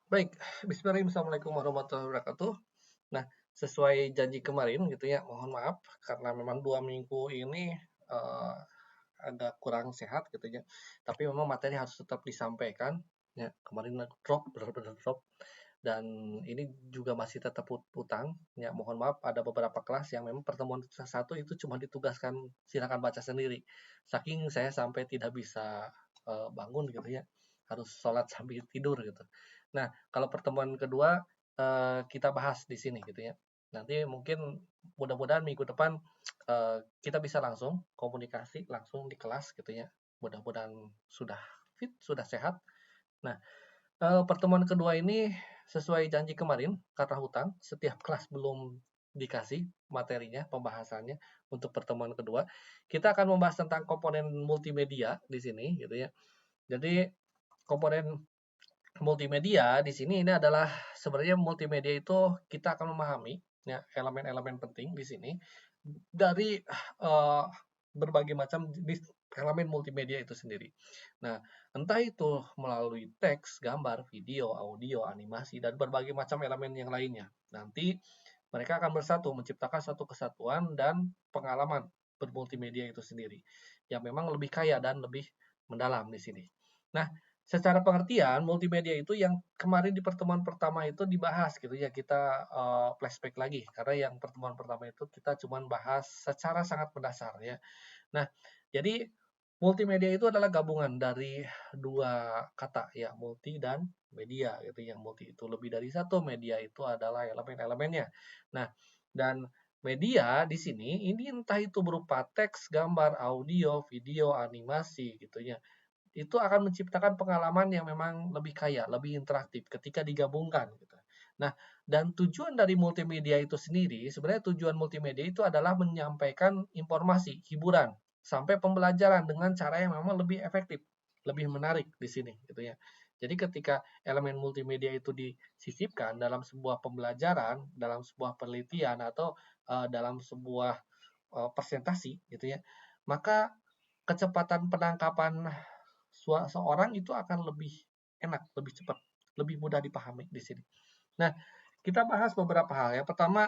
Baik, bismillahirrahmanirrahim. Assalamualaikum warahmatullahi wabarakatuh. Nah, sesuai janji kemarin gitu ya, mohon maaf karena memang 2 minggu ini, agak kurang sehat gitu ya, tapi memang materi harus tetap disampaikan, ya. Kemarin drop, benar-benar drop, dan ini juga masih tetap utang, ya. Mohon maaf ada beberapa kelas yang memang pertemuan satu itu cuma ditugaskan silakan baca sendiri. Saking saya sampai tidak bisa, bangun gitu ya, harus sholat sambil tidur gitu. Nah, kalau pertemuan kedua, kita bahas di sini gitu ya. Nanti mungkin mudah-mudahan minggu depan, kita bisa langsung komunikasi langsung di kelas gitu ya. Mudah-mudahan sudah fit, sudah sehat. Nah, pertemuan kedua ini sesuai janji kemarin karena hutang, setiap kelas belum dikasih materinya, pembahasannya untuk pertemuan kedua. Kita akan membahas tentang komponen multimedia di sini gitu ya. Jadi komponen multimedia di sini ini adalah sebenarnya multimedia itu kita akan memahami ya elemen-elemen penting di sini dari berbagai macam jenis elemen multimedia itu sendiri. Nah, entah itu melalui teks, gambar, video, audio, animasi dan berbagai macam elemen yang lainnya. Nanti mereka akan bersatu menciptakan satu kesatuan dan pengalaman bermultimedia itu sendiri yang memang lebih kaya dan lebih mendalam di sini. Nah, secara pengertian multimedia itu yang kemarin di pertemuan pertama itu dibahas gitu ya, kita, flashback lagi karena yang pertemuan pertama itu kita cuman bahas secara sangat mendasar ya. Nah, jadi multimedia itu adalah gabungan dari 2 kata ya, multi dan media gitu, yang multi itu lebih dari satu, media itu adalah elemen-elemennya. Nah, dan media di sini ini entah itu berupa teks, gambar, audio, video, animasi gitu ya, itu akan menciptakan pengalaman yang memang lebih kaya, lebih interaktif ketika digabungkan gitu. Nah, dan tujuan dari multimedia itu sendiri, sebenarnya tujuan multimedia itu adalah menyampaikan informasi, hiburan, sampai pembelajaran dengan cara yang memang lebih efektif, lebih menarik di sini gitu ya. Jadi ketika elemen multimedia itu disisipkan dalam sebuah pembelajaran, dalam sebuah penelitian atau dalam sebuah presentasi gitu ya, maka kecepatan penangkapan seorang itu akan lebih enak, lebih cepat, lebih mudah dipahami di sini. Nah, kita bahas beberapa hal. Yang pertama,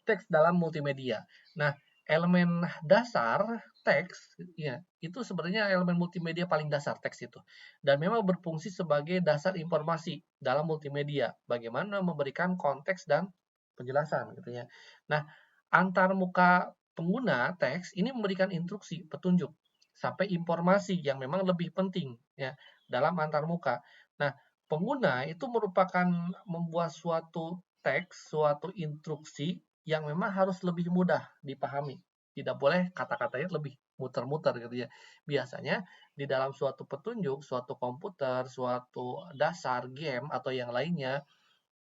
teks dalam multimedia. Nah, elemen dasar teks ya, itu sebenarnya elemen multimedia paling dasar teks itu. Dan memang berfungsi sebagai dasar informasi dalam multimedia. Bagaimana memberikan konteks dan penjelasan gitu ya. Nah, antar muka pengguna teks ini memberikan instruksi, petunjuk sampai informasi yang memang lebih penting ya dalam antar muka. Nah, pengguna itu merupakan membuat suatu teks, suatu instruksi yang memang harus lebih mudah dipahami. Tidak boleh kata-katanya lebih muter-muter gitu ya. Biasanya di dalam suatu petunjuk, suatu komputer, suatu dasar game atau yang lainnya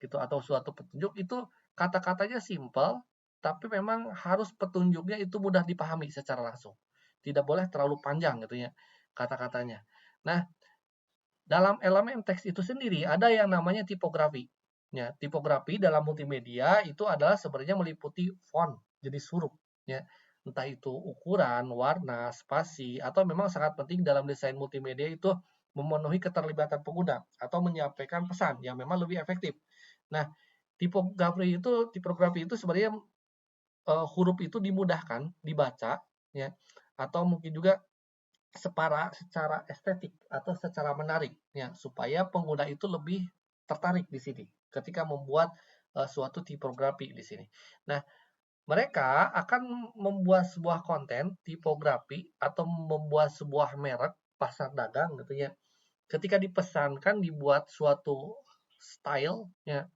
gitu atau suatu petunjuk itu kata-katanya simple tapi memang harus petunjuknya itu mudah dipahami secara langsung. Tidak boleh terlalu panjang gitu ya kata-katanya. Nah, dalam elemen teks itu sendiri ada yang namanya tipografi. Ya, tipografi dalam multimedia itu adalah sebenarnya meliputi font, jenis huruf, ya. Entah itu ukuran, warna, spasi, atau memang sangat penting dalam desain multimedia itu memenuhi keterlibatan pengguna atau menyampaikan pesan yang memang lebih efektif. Nah, tipografi itu sebenarnya huruf itu dimudahkan dibaca, ya, atau mungkin juga secara estetik atau secara menarik ya supaya pengguna itu lebih tertarik di sini ketika membuat suatu tipografi di sini. Nah, mereka akan membuat sebuah konten tipografi atau membuat sebuah merek pasar dagang gitu ya. Ketika dipesankan dibuat suatu style ya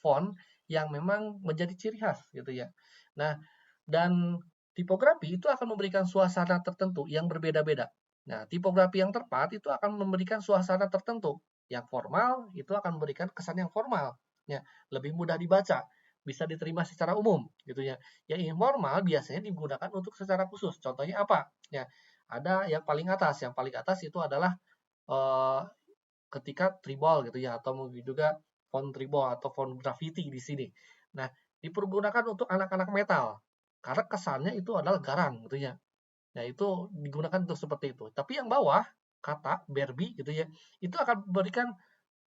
font yang memang menjadi ciri khas gitu ya. Nah, dan tipografi itu akan memberikan suasana tertentu yang berbeda-beda. Nah, tipografi yang tepat itu akan memberikan suasana tertentu. Yang formal itu akan memberikan kesan yang formal, ya, lebih mudah dibaca, bisa diterima secara umum, gitu ya. Yang informal biasanya digunakan untuk secara khusus. Contohnya apa? Ya, ada yang paling atas. Yang paling atas itu adalah eh, ketika tribal gitu ya, atau mungkin juga font tribal atau font graffiti di sini. Nah, dipergunakan untuk anak-anak metal karena kesannya itu adalah garang gitu ya. Nah, itu digunakan untuk seperti itu. Tapi yang bawah kata Barbie gitu ya, itu akan memberikan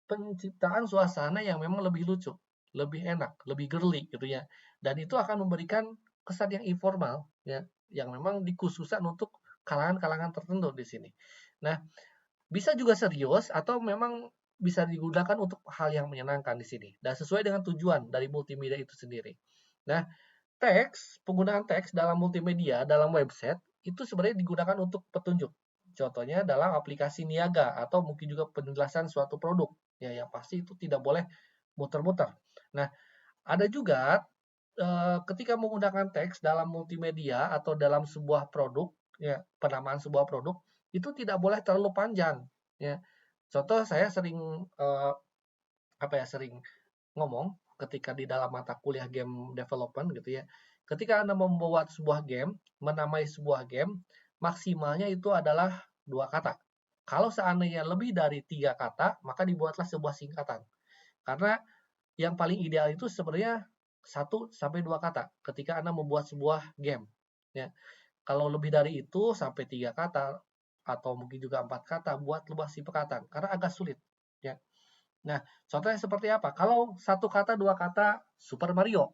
penciptaan suasana yang memang lebih lucu, lebih enak, lebih girly gitu ya. Dan itu akan memberikan kesan yang informal ya, yang memang dikhususkan untuk kalangan-kalangan tertentu di sini. Nah, bisa juga serius atau memang bisa digunakan untuk hal yang menyenangkan di sini dan sesuai dengan tujuan dari multimedia itu sendiri. Nah, penggunaan teks dalam multimedia, dalam website, itu sebenarnya digunakan untuk petunjuk. Contohnya dalam aplikasi niaga atau mungkin juga penjelasan suatu produk. Ya, yang pasti itu tidak boleh muter-muter. Nah, ada juga ketika menggunakan teks dalam multimedia atau dalam sebuah produk, ya, penamaan sebuah produk, itu tidak boleh terlalu panjang. Ya. Contoh saya sering sering ngomong ketika di dalam mata kuliah game development gitu ya. Ketika Anda membuat sebuah game, menamai sebuah game, maksimalnya itu adalah 2 kata. Kalau seandainya lebih dari 3 kata, maka dibuatlah sebuah singkatan. Karena yang paling ideal itu sebenarnya 1 sampai 2 kata ketika Anda membuat sebuah game. Ya. Kalau lebih dari itu sampai 3 kata atau mungkin juga 4 kata, buat lebih singkatan karena agak sulit. Ya. Nah, contohnya seperti apa? Kalau 1 kata, 2 kata, Super Mario.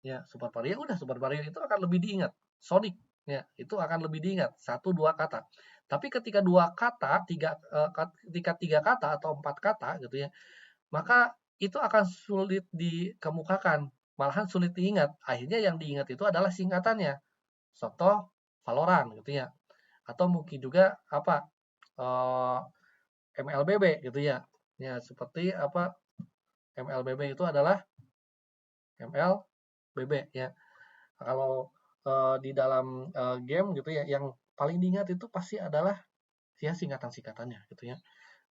Ya, Super Mario udah Super Mario itu akan lebih diingat. Sonic, ya, itu akan lebih diingat 1, 2 kata. Tapi ketika 2 kata, ketika 3 kata atau 4 kata gitu ya, maka itu akan sulit dikemukakan, malahan sulit diingat. Akhirnya yang diingat itu adalah singkatannya. Contoh Valorant gitu ya. Atau mungkin juga apa? eh, MLBB gitu ya. Ya, seperti apa MLBB itu adalah MLBB ya. Kalau di dalam game gitu ya, yang paling diingat itu pasti adalah ya singkatan-singkatannya gitu ya.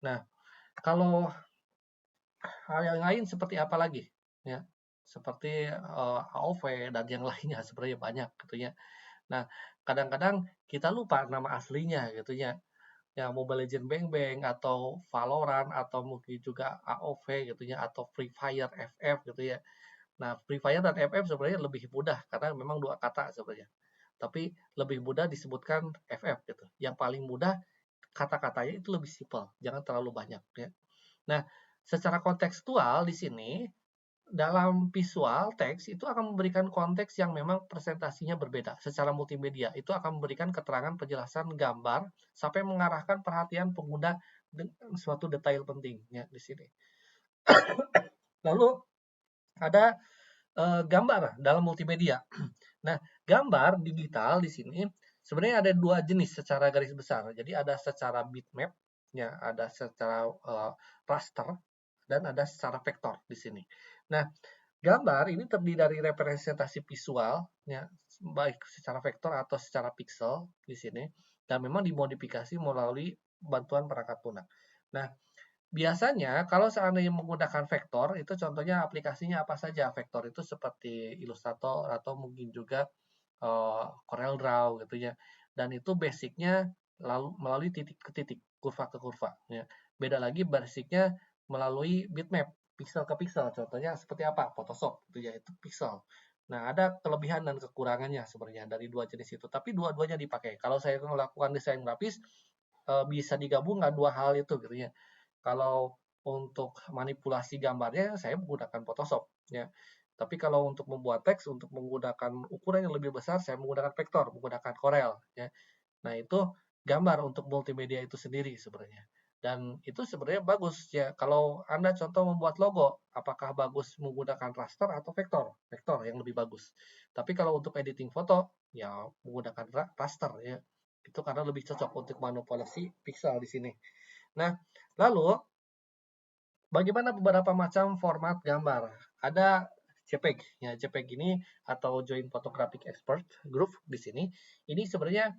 Nah, kalau hal yang lain seperti apa lagi? Ya, seperti AOV dan yang lainnya sebenarnya banyak gitu ya. Nah, kadang-kadang kita lupa nama aslinya gitu ya. Ya Mobile Legend Bang Bang atau Valorant atau mungkin juga AOV gitu ya atau Free Fire FF gitu ya. Nah, Free Fire dan FF sebenarnya lebih mudah karena memang 2 kata sebenarnya. Tapi lebih mudah disebutkan FF gitu. Yang paling mudah kata-katanya itu lebih simpel, jangan terlalu banyak ya. Nah, secara kontekstual di sini dalam visual teks itu akan memberikan konteks yang memang presentasinya berbeda secara multimedia. Itu akan memberikan keterangan penjelasan gambar sampai mengarahkan perhatian pengguna dengan suatu detail penting ya di sini. Lalu ada gambar dalam multimedia. Nah, gambar digital di sini sebenarnya ada 2 jenis secara garis besar. Jadi ada secara bitmap, ya, ada secara raster, dan ada secara vektor di sini. Nah, gambar ini terdiri dari representasi visual, ya, baik secara vektor atau secara pixel di sini, dan memang dimodifikasi melalui bantuan perangkat lunak. Nah, biasanya kalau seandainya menggunakan vektor, itu contohnya aplikasinya apa saja. Vektor itu seperti Illustrator atau mungkin juga Corel Draw gitu ya. Dan itu basicnya lalu melalui titik ke titik, kurva ke kurva. Ya. Beda lagi basicnya melalui bitmap, pixel ke pixel. Contohnya seperti apa? Photoshop gitu ya, itu pixel. Nah, ada kelebihan dan kekurangannya sebenarnya dari 2 jenis itu. Tapi dua-duanya dipakai. Kalau saya melakukan desain grafis, bisa digabungkan 2 hal itu gitu ya. Kalau untuk manipulasi gambarnya saya menggunakan Photoshop ya. Tapi kalau untuk membuat teks untuk menggunakan ukuran yang lebih besar saya menggunakan vektor, menggunakan Corel ya. Nah, itu gambar untuk multimedia itu sendiri sebenarnya. Dan itu sebenarnya bagus ya. Kalau Anda contoh membuat logo, apakah bagus menggunakan raster atau vektor? Vektor yang lebih bagus. Tapi kalau untuk editing foto, ya menggunakan raster ya. Itu karena lebih cocok untuk manipulasi pixel di sini. Nah, lalu bagaimana beberapa macam format gambar? Ada JPEG, ya JPEG ini atau Joint Photographic Expert Group di sini. Ini sebenarnya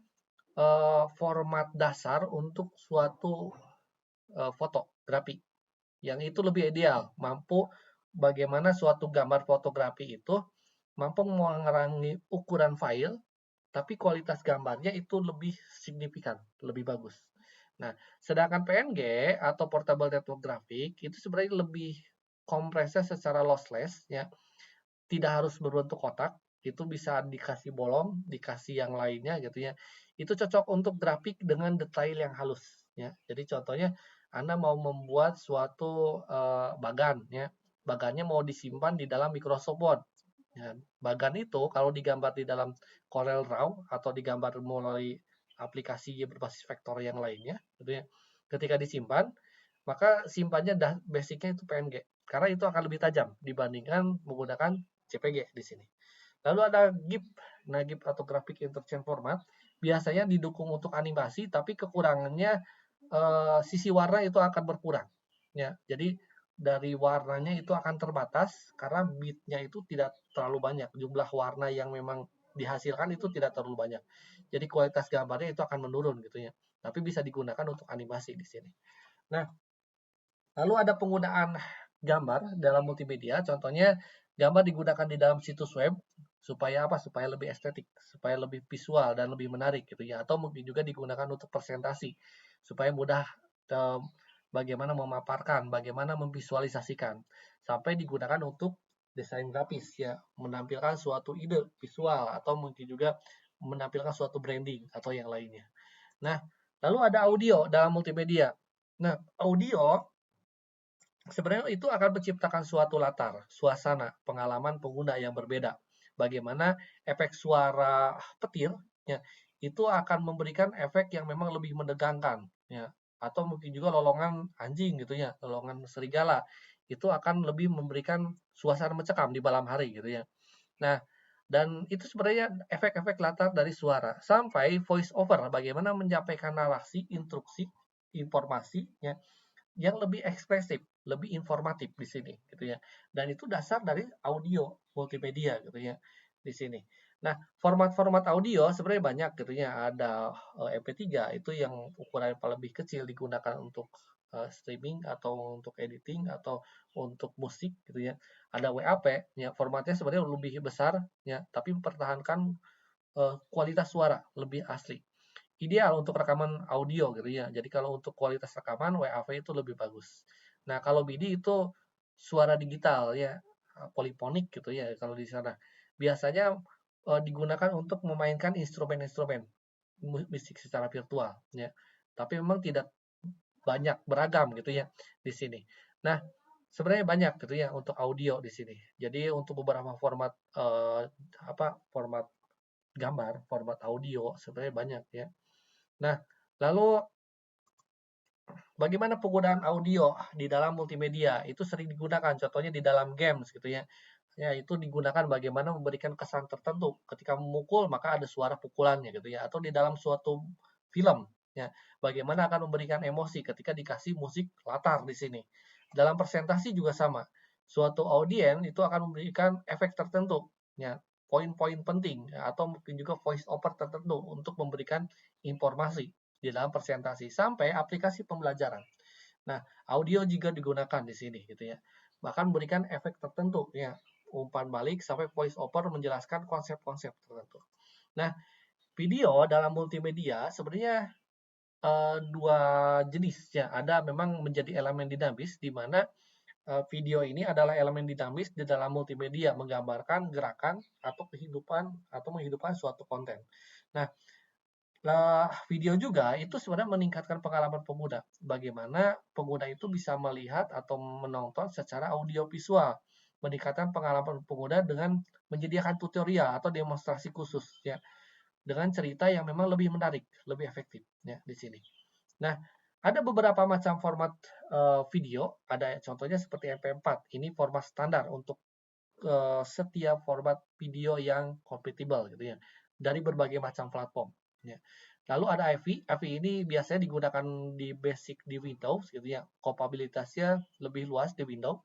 format dasar untuk suatu fotografi yang itu lebih ideal, mampu bagaimana suatu gambar fotografi itu mampu mengurangi ukuran file, tapi kualitas gambarnya itu lebih signifikan, lebih bagus. Nah, sedangkan PNG atau Portable Network Graphic itu sebenarnya lebih kompresnya secara lossless ya, tidak harus berbentuk kotak, itu bisa dikasih bolong, dikasih yang lainnya gitu ya. Itu cocok untuk grafik dengan detail yang halus ya. Jadi contohnya Anda mau membuat suatu bagan, ya. Bagannya mau disimpan di dalam Microsoft Word. Ya, bagan itu kalau digambar di dalam Corel Draw atau digambar melalui aplikasi berbasis vektor yang lainnya, gitu ya. Ketika disimpan, maka simpannya basicnya itu PNG, karena itu akan lebih tajam dibandingkan menggunakan JPG di sini. Lalu ada GIF. Nah, GIF atau Graphic Interchange Format biasanya didukung untuk animasi, tapi kekurangannya sisi warna itu akan berkurang. Ya, jadi dari warnanya itu akan terbatas karena bitnya itu tidak terlalu banyak. Jumlah warna yang memang dihasilkan itu tidak terlalu banyak. Jadi kualitas gambarnya itu akan menurun gitu ya. Tapi bisa digunakan untuk animasi di sini. Nah, lalu ada penggunaan gambar dalam multimedia. Contohnya gambar digunakan di dalam situs web supaya apa? Supaya lebih estetik, supaya lebih visual dan lebih menarik gitu ya. Atau mungkin juga digunakan untuk presentasi supaya mudah bagaimana memaparkan, bagaimana memvisualisasikan, sampai digunakan untuk desain grafis ya, menampilkan suatu ide visual atau mungkin juga menampilkan suatu branding atau yang lainnya. Nah, lalu ada audio dalam multimedia. Nah, audio sebenarnya itu akan menciptakan suatu latar, suasana, pengalaman pengguna yang berbeda. Bagaimana efek suara petir ya, itu akan memberikan efek yang memang lebih menegangkan ya, atau mungkin juga lolongan anjing gitu ya, lolongan serigala itu akan lebih memberikan suasana mencekam di malam hari gitu ya. Nah, dan itu sebenarnya efek-efek latar dari suara sampai voice over, bagaimana menyampaikan narasi, instruksi, informasi ya, yang lebih ekspresif, lebih informatif di sini gitu ya. Dan itu dasar dari audio multimedia gitu ya di sini. Nah, format-format audio sebenarnya banyak gitu ya. Ada MP3 itu yang ukuran yang lebih kecil digunakan untuk streaming atau untuk editing atau untuk musik gitu ya. Ada WAP ya, formatnya sebenarnya lebih besar ya, tapi mempertahankan kualitas suara lebih asli. Ideal untuk rekaman audio gitu ya. Jadi kalau untuk kualitas rekaman WAV itu lebih bagus. Nah, kalau MIDI itu suara digital ya, polifonik gitu ya kalau di sana. Biasanya digunakan untuk memainkan instrumen-instrumen musik secara virtual ya. Tapi memang tidak banyak beragam gitu ya di sini. Nah, sebenarnya banyak gitu ya untuk audio di sini. Jadi untuk beberapa format format gambar, format audio sebenarnya banyak ya. Nah, lalu bagaimana penggunaan audio di dalam multimedia? Itu sering digunakan, contohnya di dalam games gitu ya. Ya, itu digunakan bagaimana memberikan kesan tertentu. Ketika memukul, maka ada suara pukulannya gitu ya. Atau di dalam suatu film, ya. Bagaimana akan memberikan emosi ketika dikasih musik latar di sini. Dalam presentasi juga sama. Suatu audiens itu akan memberikan efek tertentu, ya. Poin-poin penting, ya, atau mungkin juga voice over tertentu untuk memberikan informasi di dalam presentasi sampai aplikasi pembelajaran. Nah, audio juga digunakan di sini gitu ya. Bahkan memberikan efek tertentu ya, umpan balik sampai voice over menjelaskan konsep-konsep tertentu. Nah, video dalam multimedia sebenarnya dua jenis ya. Ada memang menjadi elemen dinamis di mana video ini adalah elemen dinamis di dalam multimedia menggambarkan gerakan atau kehidupan atau menghidupkan suatu konten. Nah, video juga itu sebenarnya meningkatkan pengalaman pengguna. Bagaimana pengguna itu bisa melihat atau menonton secara audio visual, meningkatkan pengalaman pengguna dengan menyediakan tutorial atau demonstrasi khusus ya, dengan cerita yang memang lebih menarik, lebih efektif ya di sini. Nah, ada beberapa macam format video, ada contohnya seperti MP4. Ini format standar untuk setiap format video yang compatible gitu ya dari berbagai macam platform ya. Lalu ada AVI. AVI ini biasanya digunakan di basic di Windows gitu ya. Kompatibilitasnya lebih luas di Windows.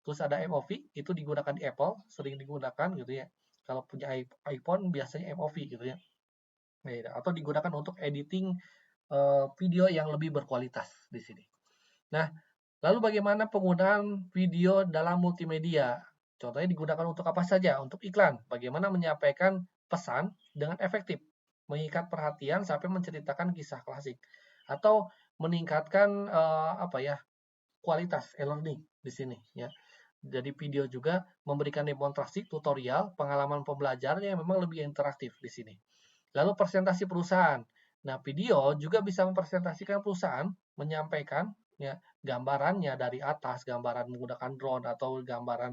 Terus ada MOV, itu digunakan di Apple, sering digunakan gitu ya. Kalau punya iPhone biasanya MOV gitu ya. Atau digunakan untuk editing video yang lebih berkualitas di sini. Nah, lalu bagaimana penggunaan video dalam multimedia? Contohnya digunakan untuk apa saja? Untuk iklan. Bagaimana menyampaikan pesan dengan efektif, mengikat perhatian sampai menceritakan kisah klasik, atau meningkatkan kualitas e-learning di sini ya. Jadi video juga memberikan demonstrasi, tutorial, pengalaman pembelajaran yang memang lebih interaktif di sini. Lalu presentasi perusahaan. Nah, video juga bisa mempresentasikan perusahaan, menyampaikan ya, gambarannya dari atas, gambaran menggunakan drone atau gambaran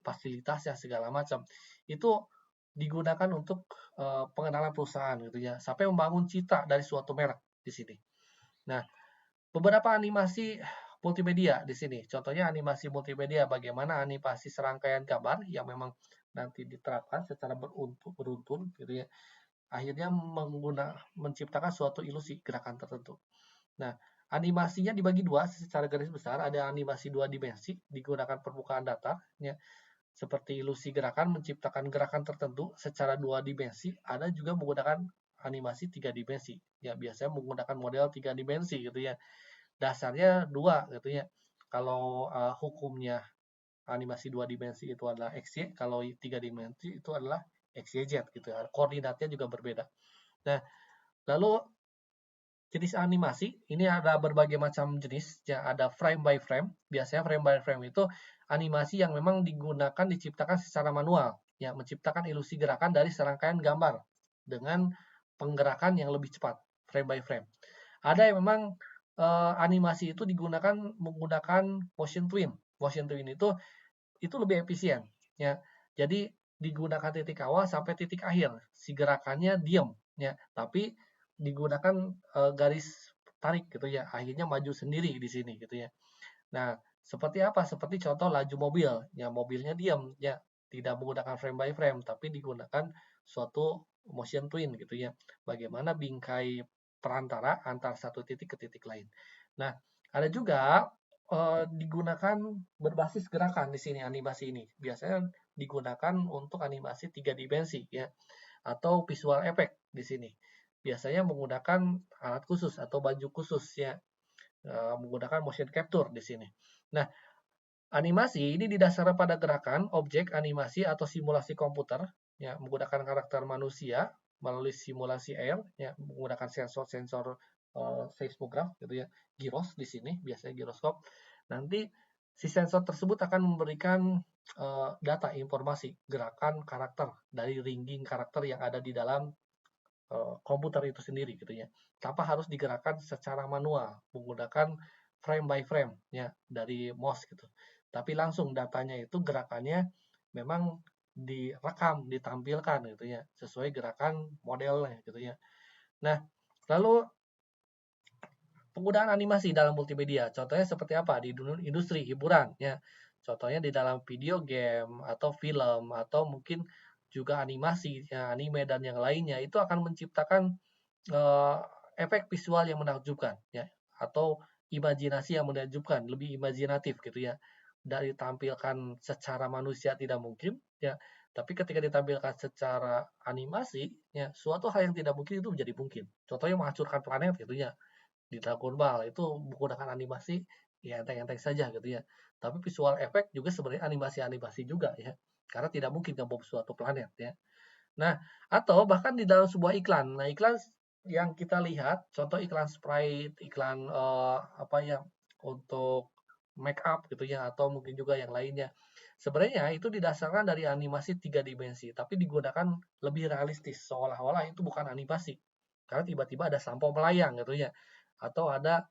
fasilitasnya segala macam, itu digunakan untuk pengenalan perusahaan gitu ya, sampai membangun citra dari suatu merek di sini. Nah, beberapa animasi multimedia di sini. Contohnya animasi multimedia, bagaimana animasi serangkaian gambar yang memang nanti diterapkan secara beruntun gitu ya. Akhirnya menciptakan suatu ilusi gerakan tertentu. Nah, animasinya dibagi dua secara garis besar, ada animasi 2 dimensi digunakan permukaan datar ya, seperti ilusi gerakan menciptakan gerakan tertentu secara 2 dimensi, ada juga menggunakan animasi 3 dimensi. Ya, biasanya menggunakan model 3 dimensi gitu ya. Dasarnya 2 gitu ya. Kalau hukumnya animasi 2 dimensi itu adalah XY, kalau 3 dimensi itu adalah XYZ gitu ya. Koordinatnya juga berbeda. Nah, lalu jenis animasi ini ada berbagai macam jenis, ya ada frame by frame. Biasanya frame by frame itu animasi yang memang digunakan diciptakan secara manual, ya menciptakan ilusi gerakan dari serangkaian gambar dengan penggerakan yang lebih cepat, frame by frame. Ada yang memang animasi itu digunakan menggunakan motion twin. Motion twin itu lebih efisien, ya. Jadi digunakan titik awal sampai titik akhir, si gerakannya diam, ya. Tapi digunakan garis tarik gitu ya, akhirnya maju sendiri di sini gitu ya. Nah, seperti apa? Seperti contoh laju mobil, ya mobilnya diam, ya tidak menggunakan frame by frame, tapi digunakan suatu motion twin gitu ya. Bagaimana bingkai perantara antar satu titik ke titik lain. Nah, ada juga digunakan berbasis gerakan di sini animasi ini. Biasanya digunakan untuk animasi 3 dimensi ya, atau visual effect di sini. Biasanya menggunakan alat khusus atau baju khusus ya, menggunakan motion capture di sini. Nah, animasi ini didasarkan pada gerakan, objek, animasi atau simulasi komputer ya, menggunakan karakter manusia melalui simulasi air ya, menggunakan sensor-sensor seismograf gitu ya, giros di sini biasanya giroskop. Nanti si sensor tersebut akan memberikan data informasi gerakan karakter dari ringging karakter yang ada di dalam komputer itu sendiri gitu ya, tanpa harus digerakkan secara manual menggunakan frame by frame ya dari mouse gitu. Tapi langsung datanya itu gerakannya memang direkam, ditampilkan gitu ya, sesuai gerakan modelnya gitu ya. Nah, lalu penggunaan animasi dalam multimedia, contohnya seperti apa di industri hiburan ya. Contohnya di dalam video game atau film atau mungkin juga animasi, ya, anime dan yang lainnya itu akan menciptakan uh, efek visual yang menakjubkan ya, atau imajinasi yang menakjubkan, lebih imajinatif gitu ya. Dari tampilkan secara manusia tidak mungkin ya, tapi ketika ditampilkan secara animasi ya, suatu hal yang tidak mungkin itu menjadi mungkin. Contohnya menghancurkan planet gitu ya, di Dragon Ball itu menggunakan animasi ya enteng-enteng saja gitu ya. Tapi visual effect juga sebenarnya animasi-animasi juga ya. Karena tidak mungkin ngebom suatu planet ya. Nah, atau bahkan di dalam sebuah iklan. Nah, iklan yang kita lihat, contoh iklan Sprite, iklan apa ya, untuk make up gitu ya, atau mungkin juga yang lainnya. Sebenarnya itu didasarkan dari animasi 3 dimensi, tapi digunakan lebih realistis, seolah-olah itu bukan animasi. Karena tiba-tiba ada sampo melayang gitu ya, atau ada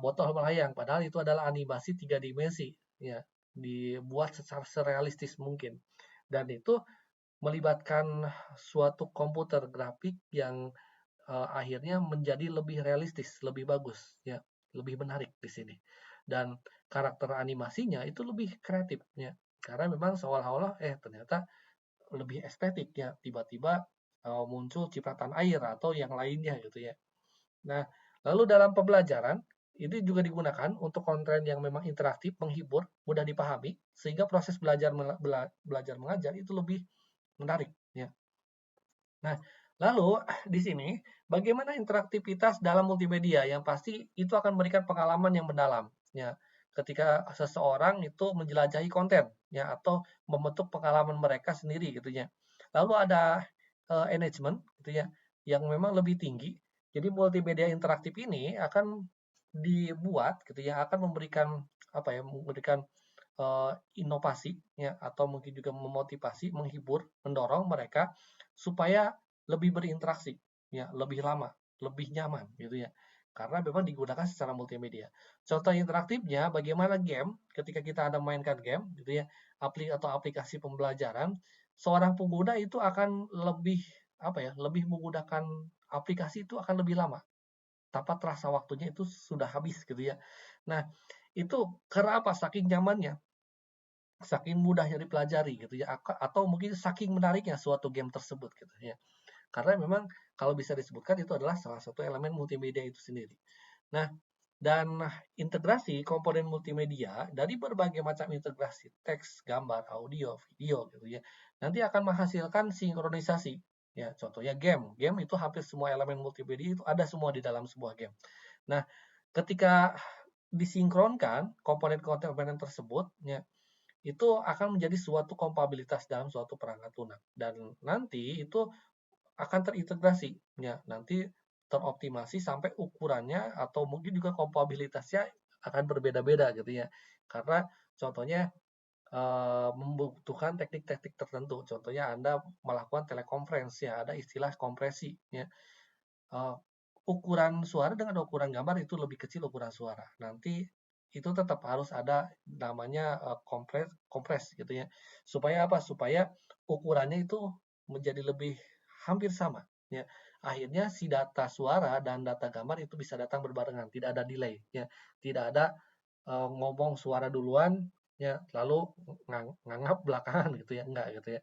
botol melayang, padahal itu adalah animasi 3 dimensi, ya, dibuat secara serealistis mungkin. Dan itu melibatkan suatu komputer grafik yang akhirnya menjadi lebih realistis, lebih bagus, ya, lebih menarik di sini. Dan karakter animasinya itu lebih kreatif, ya, karena memang seolah-olah ternyata lebih estetik ya, tiba-tiba muncul cipratan air atau yang lainnya gitu ya. Nah, lalu dalam pembelajaran ini juga digunakan untuk konten yang memang interaktif, menghibur, mudah dipahami, sehingga proses belajar mengajar itu lebih menarik ya. Nah, lalu di sini bagaimana interaktivitas dalam multimedia yang pasti itu akan memberikan pengalaman yang mendalam ya. Ketika seseorang itu menjelajahi konten ya, atau membentuk pengalaman mereka sendiri gitu ya. Lalu ada engagement gitu ya yang memang lebih tinggi. Jadi multimedia interaktif ini akan dibuat gitu ya, akan memberikan apa ya, memberikan inovasi ya, atau mungkin juga memotivasi, menghibur, mendorong mereka supaya lebih berinteraksi ya, lebih lama, lebih nyaman gitu ya. karena memang digunakan secara multimedia. Contoh interaktifnya, bagaimana game, ketika kita ada mainkan game, gitu ya, atau aplikasi pembelajaran, seorang pengguna itu akan lebih, apa ya, lebih menggunakan aplikasi itu akan lebih lama, tanpa terasa waktunya itu sudah habis, gitu ya. Nah, itu karena apa? Saking nyamannya, saking mudahnya dipelajari, gitu ya, atau mungkin saking menariknya suatu game tersebut, gitu ya. Karena memang kalau bisa disebutkan itu adalah salah satu elemen multimedia itu sendiri. Nah, dan integrasi komponen multimedia dari berbagai macam integrasi teks, gambar, audio, video gitu ya. Nanti akan menghasilkan sinkronisasi. Ya, contohnya game. Game itu hampir semua elemen multimedia itu ada semua di dalam sebuah game. Nah, ketika disinkronkan komponen-komponen tersebut ya, itu akan menjadi suatu kompabilitas dalam suatu perangkat lunak dan nanti itu akan terintegrasi ya, nanti teroptimasi sampai ukurannya atau mungkin juga kompabilitasnya akan berbeda-beda gitu ya. Karena contohnya membutuhkan teknik-teknik tertentu. Contohnya Anda melakukan telekonferensi ya, ada istilah kompresi ya. Eee, Ukuran suara dengan ukuran gambar itu lebih kecil ukuran suara. Nanti itu tetap harus ada namanya kompres gitu ya. Supaya apa? Supaya ukurannya itu menjadi lebih hampir sama ya. Akhirnya si data suara dan data gambar itu bisa datang berbarengan, tidak ada delay ya. Tidak ada ngomong suara duluan ya, lalu ngangap belakangan gitu ya, enggak gitu ya.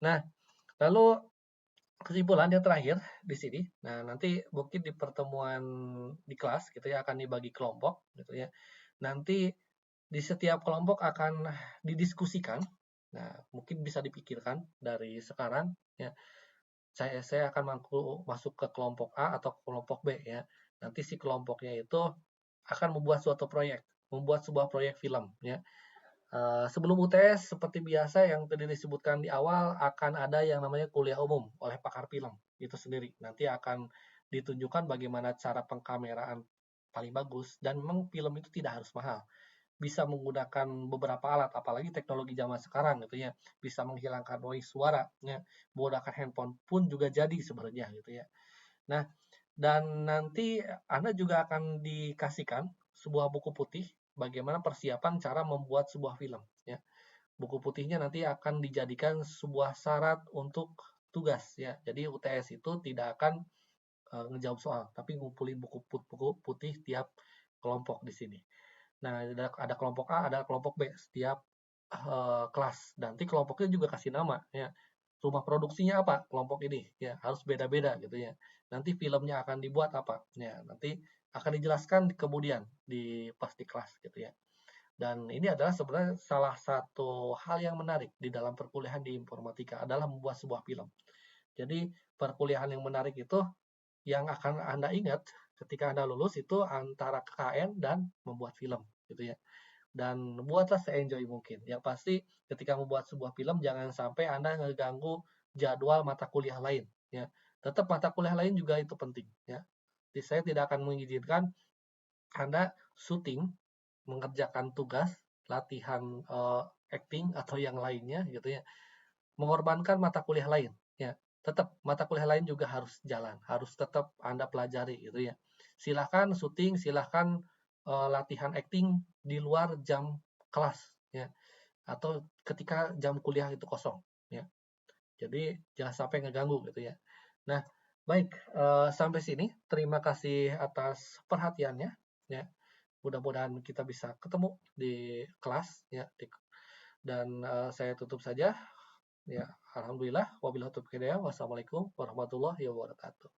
Nah, lalu kesimpulan yang terakhir di sini, nah nanti mungkin di pertemuan di kelas gitu ya akan dibagi kelompok gitu ya. Nanti di setiap kelompok akan didiskusikan. Nah, mungkin bisa dipikirkan dari sekarang ya. Saya akan masuk ke kelompok A atau kelompok B ya. Nanti si kelompoknya itu akan membuat suatu proyek, membuat sebuah proyek film ya. Sebelum UTS seperti biasa yang tadi disebutkan di awal akan ada yang namanya kuliah umum oleh pakar film itu sendiri. Nanti akan ditunjukkan bagaimana cara pengkameraan paling bagus dan memang film itu tidak harus mahal. Bisa menggunakan beberapa alat, apalagi teknologi zaman sekarang gitu ya. Bisa menghilangkan noise suara, ya. Menggunakan handphone pun juga jadi sebenarnya gitu ya. Nah, dan nanti Anda juga akan dikasihkan sebuah buku putih bagaimana persiapan cara membuat sebuah film ya. Buku putihnya nanti akan dijadikan sebuah syarat untuk tugas ya. Jadi UTS itu tidak akan ngejawab soal, tapi ngumpulin buku putih tiap kelompok di sini. Nah, ada kelompok A, ada kelompok B setiap kelas. Nanti kelompoknya juga kasih nama ya. Rumah produksinya apa? Kelompok ini ya, harus beda-beda gitu ya. Nanti filmnya akan dibuat apa? Ya, nanti akan dijelaskan kemudian pas di kelas gitu ya. Dan ini adalah sebenarnya salah satu hal yang menarik di dalam perkuliahan di informatika adalah membuat sebuah film. Jadi perkuliahan yang menarik itu yang akan Anda ingat ketika Anda lulus itu antara KKN dan membuat film gitu ya. Dan buatlah se-enjoy mungkin. Yang pasti ketika membuat sebuah film jangan sampai Anda ngeganggu jadwal mata kuliah lain ya. Tetap mata kuliah lain juga itu penting ya. Jadi saya tidak akan mengizinkan Anda syuting, mengerjakan tugas, latihan acting atau yang lainnya gitu ya, mengorbankan mata kuliah lain ya. Tetap mata kuliah lain juga harus jalan, harus tetap Anda pelajari gitu ya. Silahkan syuting, silahkan latihan acting di luar jam kelas ya atau ketika jam kuliah itu kosong ya. Jadi jangan sampai ngeganggu gitu ya. Nah, baik sampai sini terima kasih atas perhatiannya ya. Mudah-mudahan kita bisa ketemu di kelas ya dan saya tutup saja. Ya, alhamdulillah wabillahi taufiq hidayah. Wassalamualaikum warahmatullahi wabarakatuh.